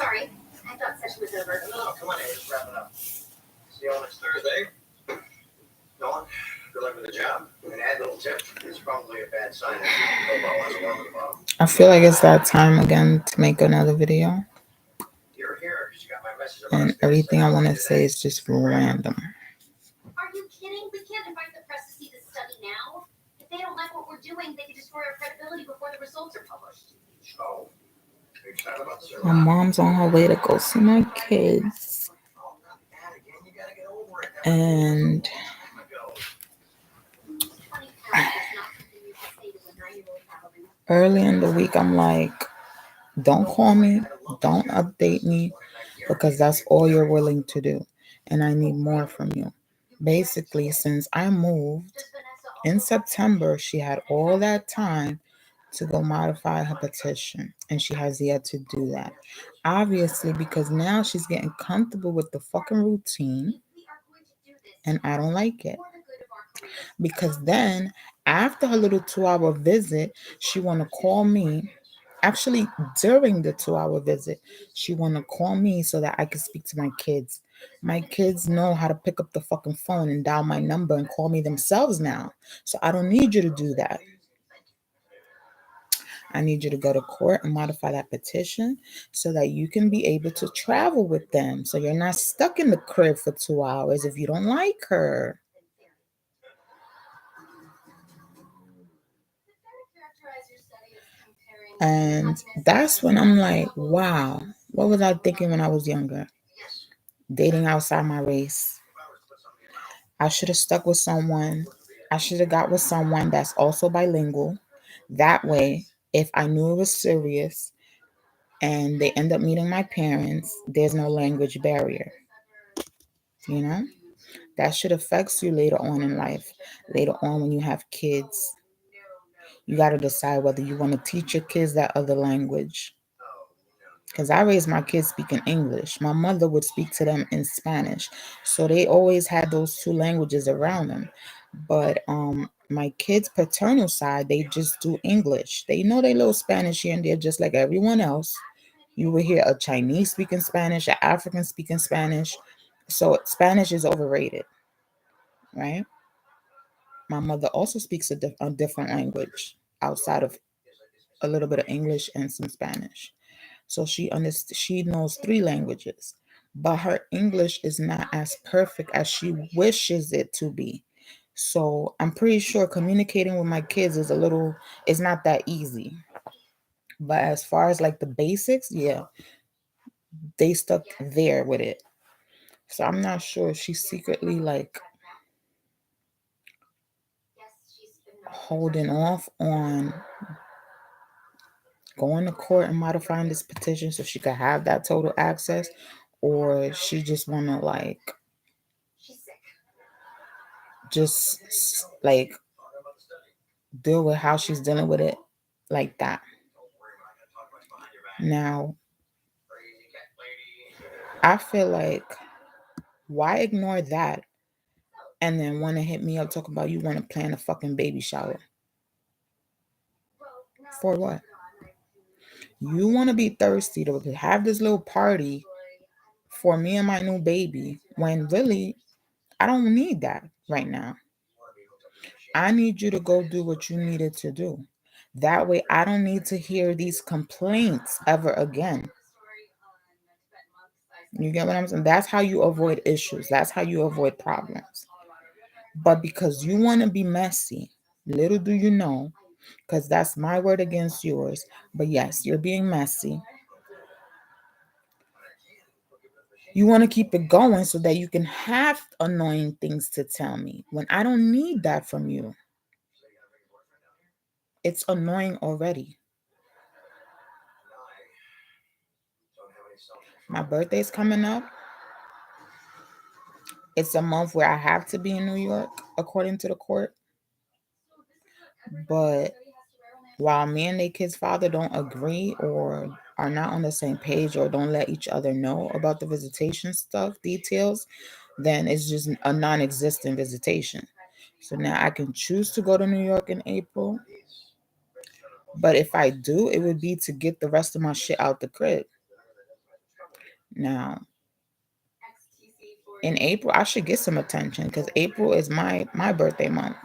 sorry. I thought session was over. No, come on, let's wrap it up. See you all next Thursday. Dawn, good luck with the job. And add a little tip. It's probably a bad sign if your profile has a one at the bottom. I feel like it's that time again to make another video. You're here. You got my message And everything I want to say is just random. Are you kidding? We can't invite the press to see the study now. If they don't like what we're doing, they could destroy our credibility before the results are published. So, excited about this? My mom's on her way to go see my kids. And early in the week, I'm like, don't call me, don't update me, because that's all you're willing to do. And I need more from you. Basically, since I moved in September, she had all that time to go modify her petition, and she has yet to do that. Obviously, because now she's getting comfortable with the fucking routine, and I don't like it. Because then, after her little 2-hour visit, she want to call me. Actually, during the 2-hour visit, she want to call me so that I can speak to my kids. My kids know how to pick up the fucking phone and dial my number and call me themselves now. So I don't need you to do that. I need you to go to court and modify that petition so that you can be able to travel with them. So you're not stuck in the crib for 2 hours if you don't like her. And that's when I'm like, wow, what was I thinking when I was younger? Dating outside my race. I should have stuck with someone. I should have got with someone that's also bilingual. That way, if I knew it was serious and they end up meeting my parents, there's no language barrier. You know? That should affect you later on in life. Later on when you have kids. You got to decide whether you want to teach your kids that other language. Because I raised my kids speaking English. My mother would speak to them in Spanish. So they always had those two languages around them. But my kids' paternal side, they just do English. They know they little Spanish here and there just like everyone else. You will hear a Chinese speaking Spanish, an African speaking Spanish. So Spanish is overrated, right? My mother also speaks a different language outside of a little bit of English and some Spanish. So she knows 3 languages, but her English is not as perfect as she wishes it to be. So I'm pretty sure communicating with my kids is not that easy. But as far as like the basics, yeah, they stuck there with it. So I'm not sure if she's secretly like holding off on going to court and modifying this petition so she could have that total access, or she just want to like just like deal with how she's dealing with it like that. Now, I feel like why ignore that and then want to hit me up talking about you want to plan a fucking baby shower? For what? You want to be thirsty to have this little party for me and my new baby when really I don't need that right now. I need you to go do what you needed to do. That way I don't need to hear these complaints ever again. You get what I'm saying? That's how you avoid issues. That's how you avoid problems. But because you want to be messy, little do you know, because that's my word against yours. But yes, you're being messy. You want to keep it going so that you can have annoying things to tell me when I don't need that from you. It's annoying already. My birthday's coming up. It's a month where I have to be in New York, according to the court. But while me and the kid's father don't agree or are not on the same page or don't let each other know about the visitation stuff, details, then it's just a non-existent visitation. So now I can choose to go to New York in April. But if I do, it would be to get the rest of my shit out the crib. Now, in April, I should get some attention because April is my birthday month.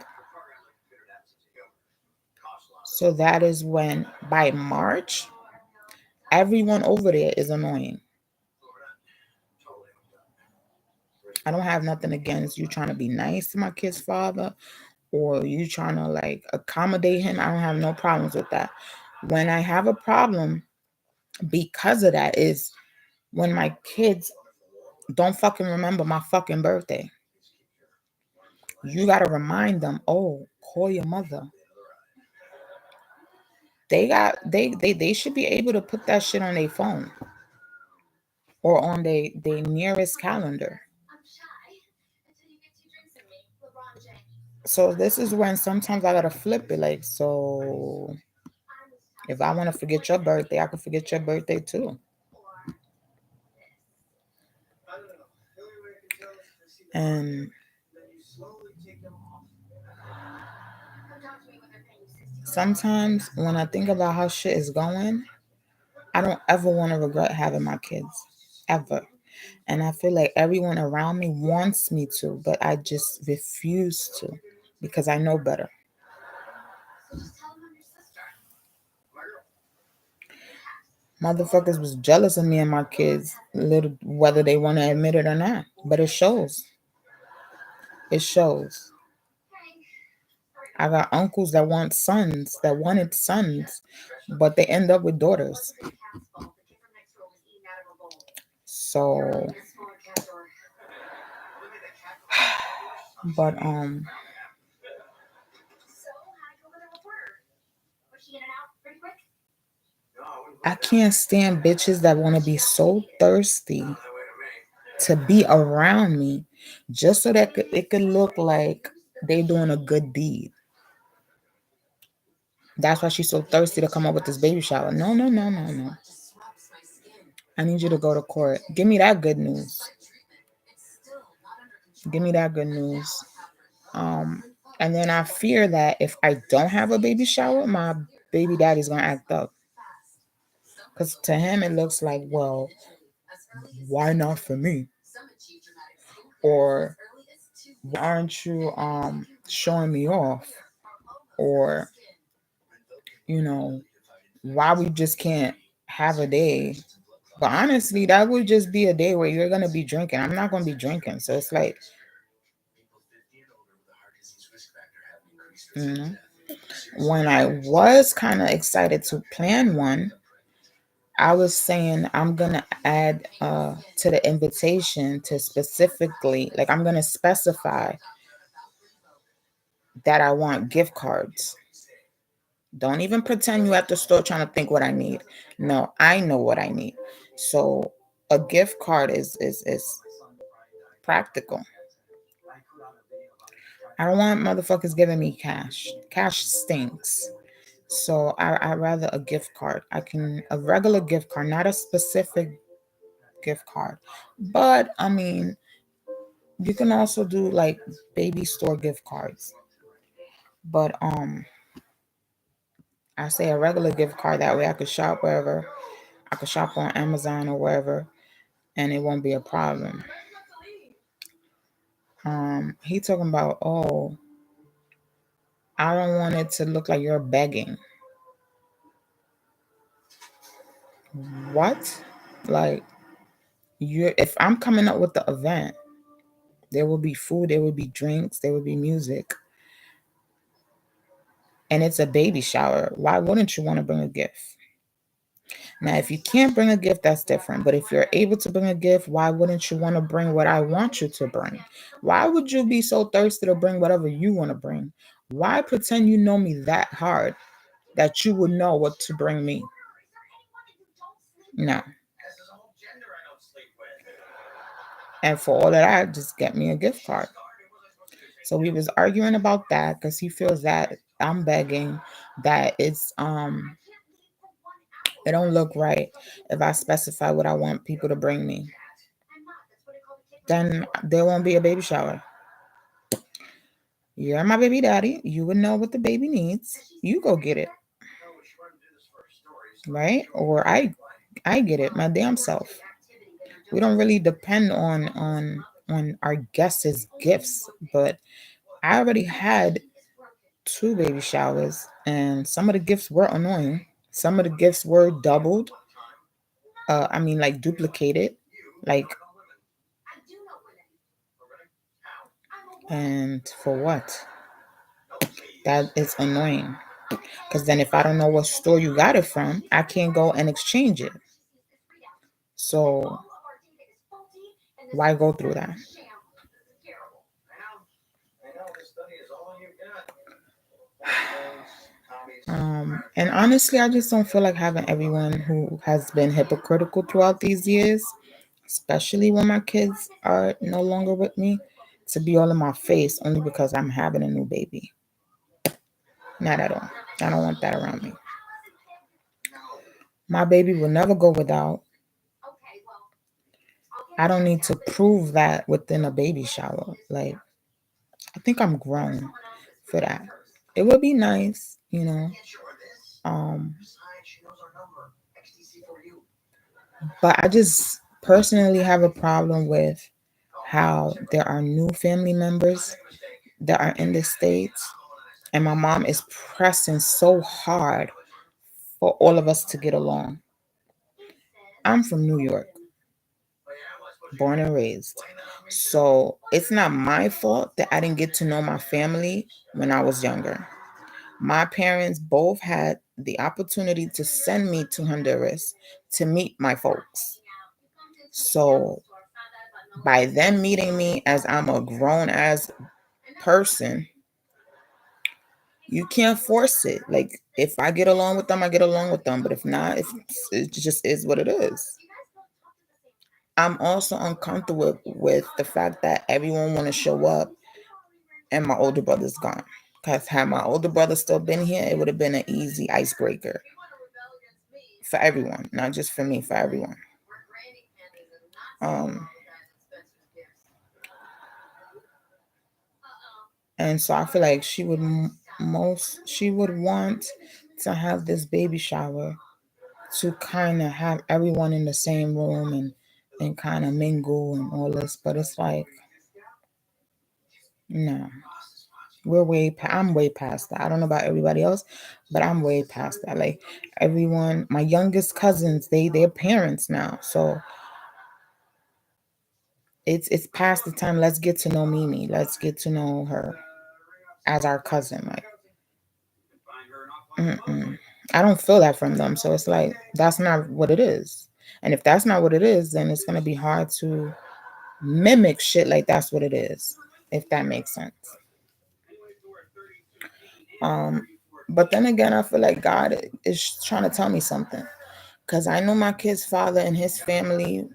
So that is when by March, everyone over there is annoying. I don't have nothing against you trying to be nice to my kid's father or you trying to like accommodate him. I don't have no problems with that. When I have a problem because of that is when my kids don't fucking remember my fucking birthday. You gotta remind them, oh, call your mother. They should be able to put that shit on their phone or on their nearest calendar. So this is when sometimes I gotta flip it like, so if I want to forget your birthday, I can forget your birthday too. And sometimes when I think about how shit is going, I don't ever want to regret having my kids. Ever. And I feel like everyone around me wants me to, but I just refuse to because I know better. Motherfuckers was jealous of me and my kids, little whether they want to admit it or not. But it shows. It shows. I got uncles that wanted sons, but they end up with daughters. So, but I can't stand bitches that want to be so thirsty to be around me just so that it could look like they doing a good deed. That's why she's so thirsty to come up with this baby shower. No, no, no, no, no. I need you to go to court. Give me that good news. Give me that good news. And then I fear that if I don't have a baby shower, my baby daddy's gonna act up. Because to him it looks like, well, why not for me? Or why aren't you showing me off? Or, you know, why we just can't have a day. But honestly, that would just be a day where you're gonna be drinking. I'm not gonna be drinking. So it's like, you know, when I was kind of excited to plan one, I was saying I'm gonna add to the invitation to specifically, like I'm gonna specify that I want gift cards. Don't even pretend you at the store trying to think what I need. No, I know what I need. So a gift card is practical. I don't want motherfuckers giving me cash. Cash stinks. So I rather a gift card. A regular gift card, not a specific gift card. But I mean, you can also do like baby store gift cards. But I say a regular gift card that way I could shop wherever. I could shop on Amazon or wherever and it won't be a problem. He talking about, oh, I don't want it to look like you're begging. What? Like if I'm coming up with the event, there will be food, there will be drinks, there will be music. And it's a baby shower. Why wouldn't you want to bring a gift? Now, if you can't bring a gift, that's different. But if you're able to bring a gift, why wouldn't you want to bring what I want you to bring? Why would you be so thirsty to bring whatever you want to bring? Why pretend you know me that hard that you would know what to bring me? No. And for all of that, just get me a gift card. So we was arguing about that because he feels that I'm begging, that it don't look right if I specify what I want people to bring me. Then there won't be a baby shower. You're my baby daddy. You would know what the baby needs. You go get it. Right? Or I get it my damn self. We don't really depend on our guests' gifts, but I already had two baby showers, and some of the gifts were annoying. Some of the gifts were doubled. I mean, like duplicated, like, and for what? That is annoying. Because then, if I don't know what store you got it from, I can't go and exchange it. So why go through that? And honestly, I just don't feel like having everyone who has been hypocritical throughout these years, especially when my kids are no longer with me, to be all in my face only because I'm having a new baby. Not at all. I don't want that around me. My baby will never go without. I don't need to prove that within a baby shower. Like, I think I'm grown for that. It would be nice, you know. Um, but I just personally have a problem with how there are new family members that are in the States, and my mom is pressing so hard for all of us to get along. I'm from New York, born and raised. So it's not my fault that I didn't get to know my family when I was younger. My parents both had the opportunity to send me to Honduras to meet my folks. So by them meeting me as I'm a grown ass person, you can't force it. Like, if I get along with them, I get along with them. But if not, it just is what it is. I'm also uncomfortable with the fact that everyone want to show up and my older brother's gone. Because had my older brother still been here, it would have been an easy icebreaker for everyone, not just for me, for everyone. Um, and so I feel like she would want to have this baby shower to kind of have everyone in the same room and kind of mingle and all this, but it's like, no, I'm way past that. I don't know about everybody else, but I'm way past that. Like, everyone, my youngest cousins, they're parents now, so it's past the time. Let's get to know Mimi. Let's get to know her as our cousin. Like, mm-mm. I don't feel that from them, so it's like that's not what it is. And if that's not what it is, then it's gonna be hard to mimic shit like that's what it is, if that makes sense. Um, but then again, I feel like God is trying to tell me something, because I know my kid's father and his family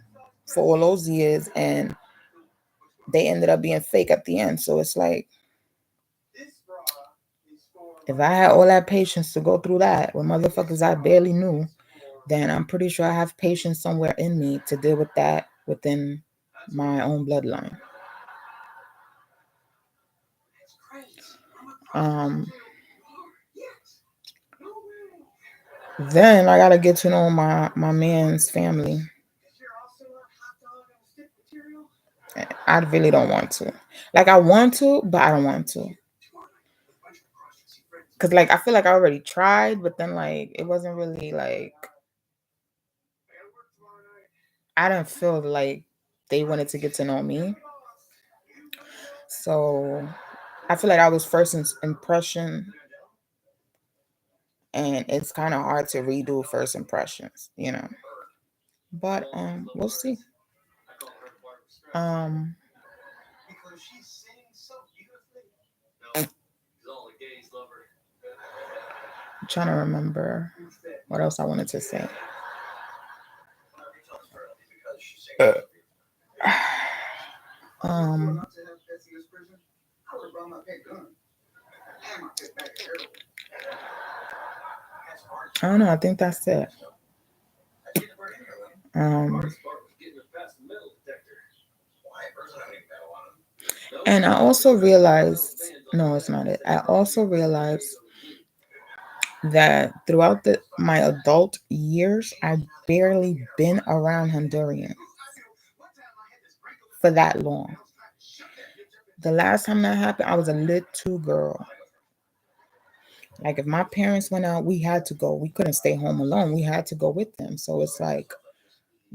for all those years, and they ended up being fake at the end. So it's like, if I had all that patience to go through that with motherfuckers I barely knew, then I'm pretty sure I have patience somewhere in me to deal with that within my own bloodline. Um, then I gotta get to know my man's family. I really don't want to. Like, I want to, but I don't want to. Cause like I feel like I already tried, but then like it wasn't really like, I didn't feel like they wanted to get to know me. So I feel like I was first impression, and it's kind of hard to redo first impressions, you know. But we'll see. Um, I'm trying to remember what else I wanted to say. Um, I don't know. I think that's it. Um, and I also realized, no, it's not it. I also realized that throughout my adult years, I've barely been around Hondurians. for that long. The last time that happened, I was a little girl. Like if my parents went out, we had to go. We couldn't stay home alone. We had to go with them. So it's like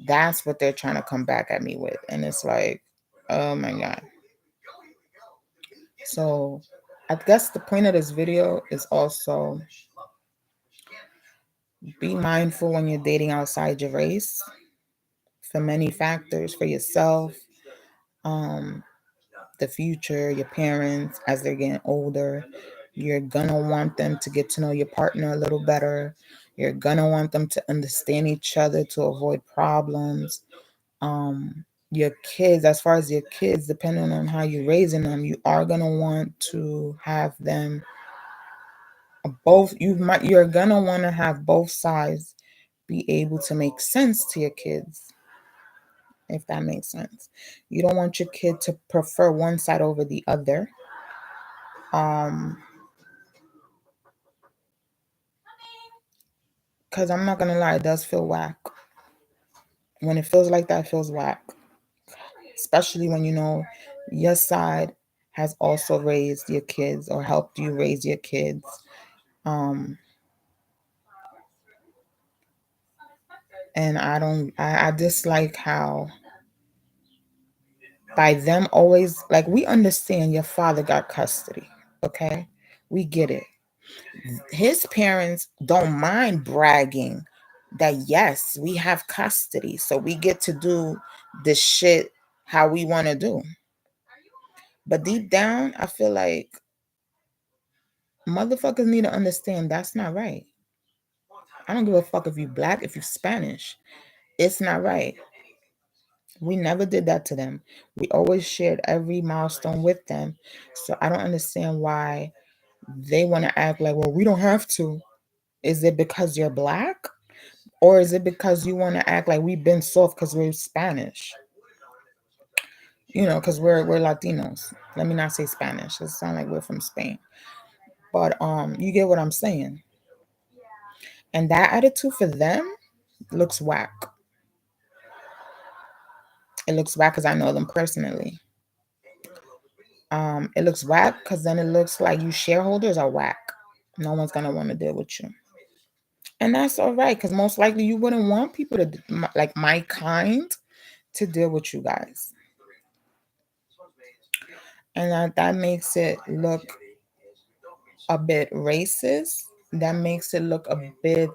that's what they're trying to come back at me with. And it's like, oh my God. So I guess the point of this video is also be mindful when you're dating outside your race for many factors, for yourself, um, the future, your parents as they're getting older. You're gonna want them to get to know your partner a little better. You're gonna want them to understand each other to avoid problems. Your kids, as far as your kids, depending on how you're raising them, you are gonna want to have them both. You're gonna want to have both sides be able to make sense to your kids, if that makes sense. You don't want your kid to prefer one side over the other. Because I'm not gonna lie, it does feel whack. When it feels like that, it feels whack. Especially when you know your side has also raised your kids or helped you raise your kids. And I dislike how by them always, like, we understand your father got custody, okay? We get it. His parents don't mind bragging that yes, we have custody, so we get to do the shit how we want to do. But deep down, I feel like motherfuckers need to understand that's not right. I don't give a fuck if you black, if you Spanish. It's not right. We never did that to them. We always shared every milestone with them. So I don't understand why they want to act like, well, we don't have to. Is it because you're black? Or is it because you want to act like we've been soft because we're Spanish? You know, because we're Latinos. Let me not say Spanish. It sounds like we're from Spain. But you get what I'm saying. And that attitude for them looks whack. It looks whack because I know them personally. It looks whack because then it looks like you shareholders are whack. No one's gonna want to deal with you, and that's all right because most likely you wouldn't want people to like my kind to deal with you guys, and that makes it look a bit racist. That makes it look a bit.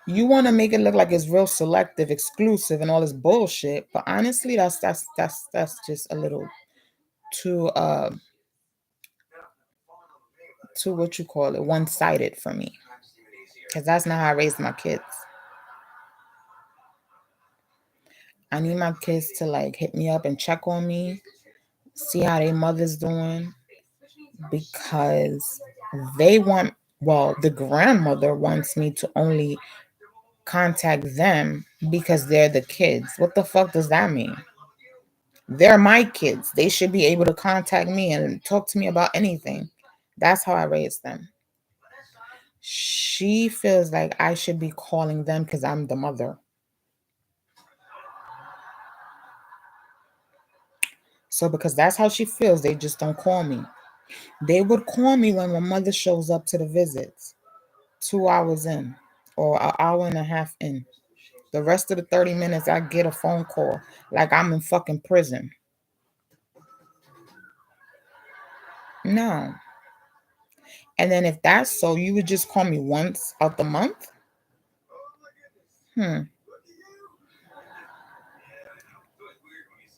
You want to make it look like it's real selective, exclusive, and all this bullshit. But honestly, that's just a little too to what you call it, one-sided for me. Because that's not how I raised my kids. I need my kids to like hit me up and check on me, see how their mother's doing, because they want, well, the grandmother wants me to only contact them because they're the kids. What the fuck does that mean? They're my kids. They should be able to contact me and talk to me about anything. That's how I raised them. She feels like I should be calling them because I'm the mother. So because that's how she feels, they just don't call me. They would call me when my mother shows up to the visits, 2 hours in or an hour and a half in. The rest of the 30 minutes, I get a phone call like I'm in fucking prison. No. And then if that's so, you would just call me once out the month?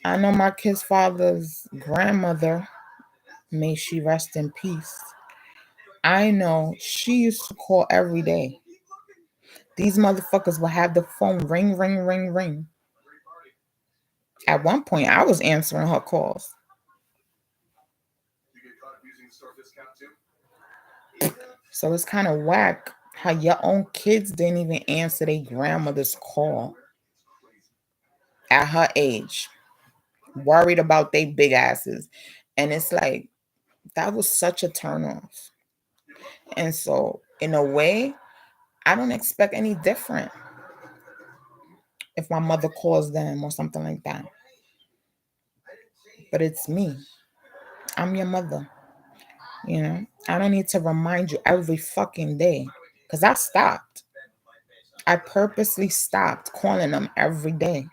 I know my kid's father's grandmother, may she rest in peace. I know she used to call every day. These motherfuckers will have the phone ring, ring, ring, ring. At one point, I was answering her calls. So it's kind of whack how your own kids didn't even answer their grandmother's call at her age, worried about their big asses. And it's like, that was such a turnoff. And so, in a way, I don't expect any different. if my mother calls them or something like that. But it's me. I'm your mother. You know, I don't need to remind you every fucking day because I stopped. I purposely stopped calling them every day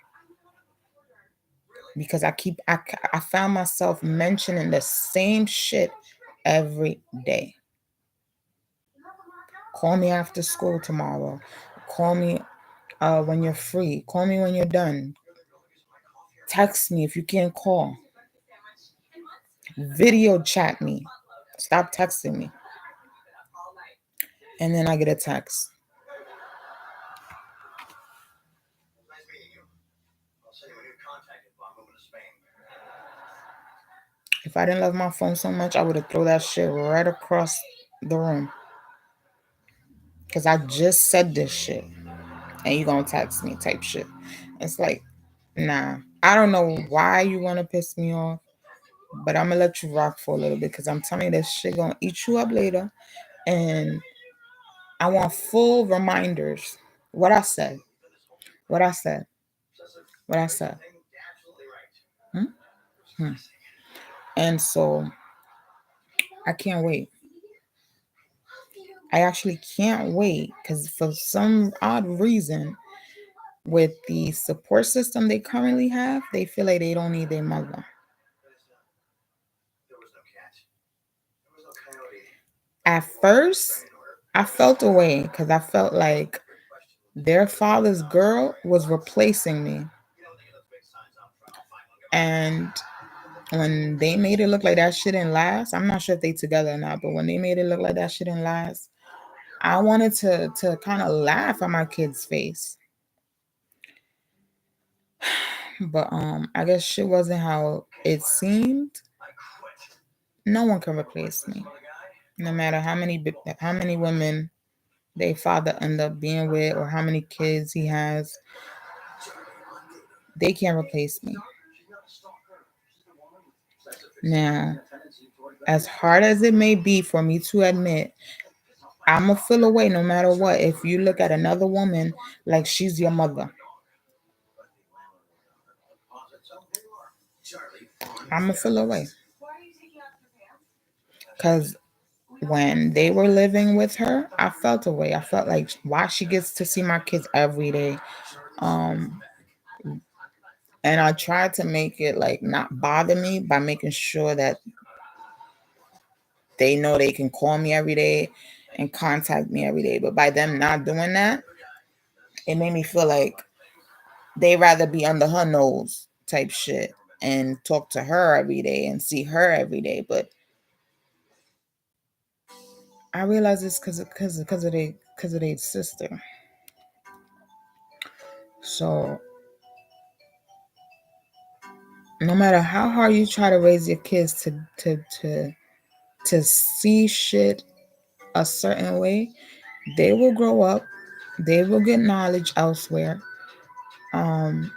because I found myself mentioning the same shit every day. Call me after school tomorrow. Call me when you're free. Call me when you're done. Text me if you can't call. Video chat me. Stop texting me. And then I get a text. Nice meeting you. I'll send you a new contact info. I'm moving to Spain. If I didn't love my phone so much, I would have thrown that shit right across the room. Because I just said this shit. And you gonna text me type shit. It's like, nah. I don't know why you want to piss me off. But I'm going to let you rock for a little bit. Because I'm telling you, this shit gonna eat you up later. And I want full reminders. What I said. What I said. What I said. Hmm? Hmm. And so I can't wait. I actually can't wait because for some odd reason, with the support system they currently have, they feel like they don't need their mother. There was no cat. There was no coyote. At first, I felt away because I felt like their father's girl was replacing me. And when they made it look like that shit didn't last, I'm not sure if they together or not, but when they made it look like that shit didn't last, I wanted to kind of laugh at my kid's face. But I guess shit wasn't how it seemed. No one can replace me. No matter how many women they father end up being with or how many kids he has, they can't replace me. Now, as hard as it may be for me to admit, I'ma feel away no matter what if you look at another woman like she's your mother. I'ma feel away. Because when they were living with her, I felt away. I felt like why she gets to see my kids every day. Um, and I tried to make it like not bother me by making sure that they know they can call me every day and contact me every day. But by them not doing that, it made me feel like they rather be under her nose type shit and talk to her every day and see her every day. But I realize it's because of their sister. So no matter how hard you try to raise your kids to see shit a certain way, they will grow up, they will get knowledge elsewhere, um,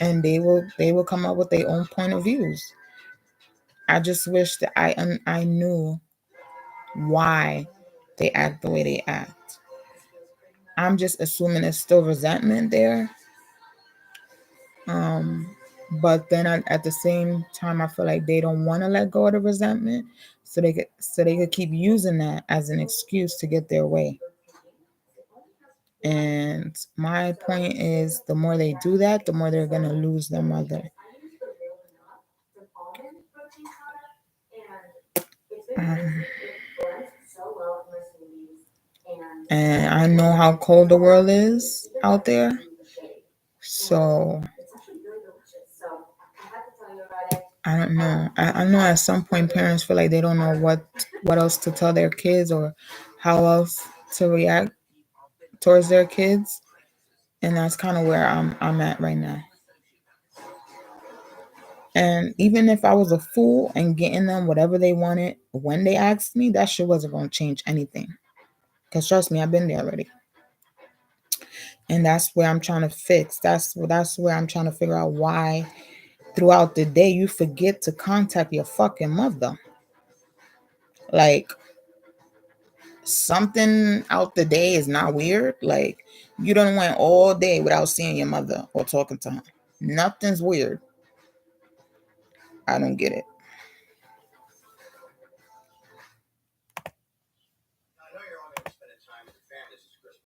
and they will come up with their own point of views. I just wish that I knew why they act the way they act. I'm just assuming there's still resentment there. Um, but then at the same time, I feel like they don't want to let go of the resentment, so they could keep using that as an excuse to get their way. And my point is, the more they do that, the more they're gonna lose their mother. Um, and I know how cold the world is out there, so I don't know. I know at some point parents feel like they don't know what else to tell their kids or how else to react towards their kids, and that's kind of where I'm at right now. And even if I was a fool and getting them whatever they wanted when they asked me, that shit wasn't gonna change anything. Cause trust me, I've been there already, and that's where I'm trying to fix. That's where I'm trying to figure out why throughout the day you forget to contact your fucking mother. Like something out the day is not weird. Like, you done went all day without seeing your mother or talking to her. Nothing's weird. I don't get it.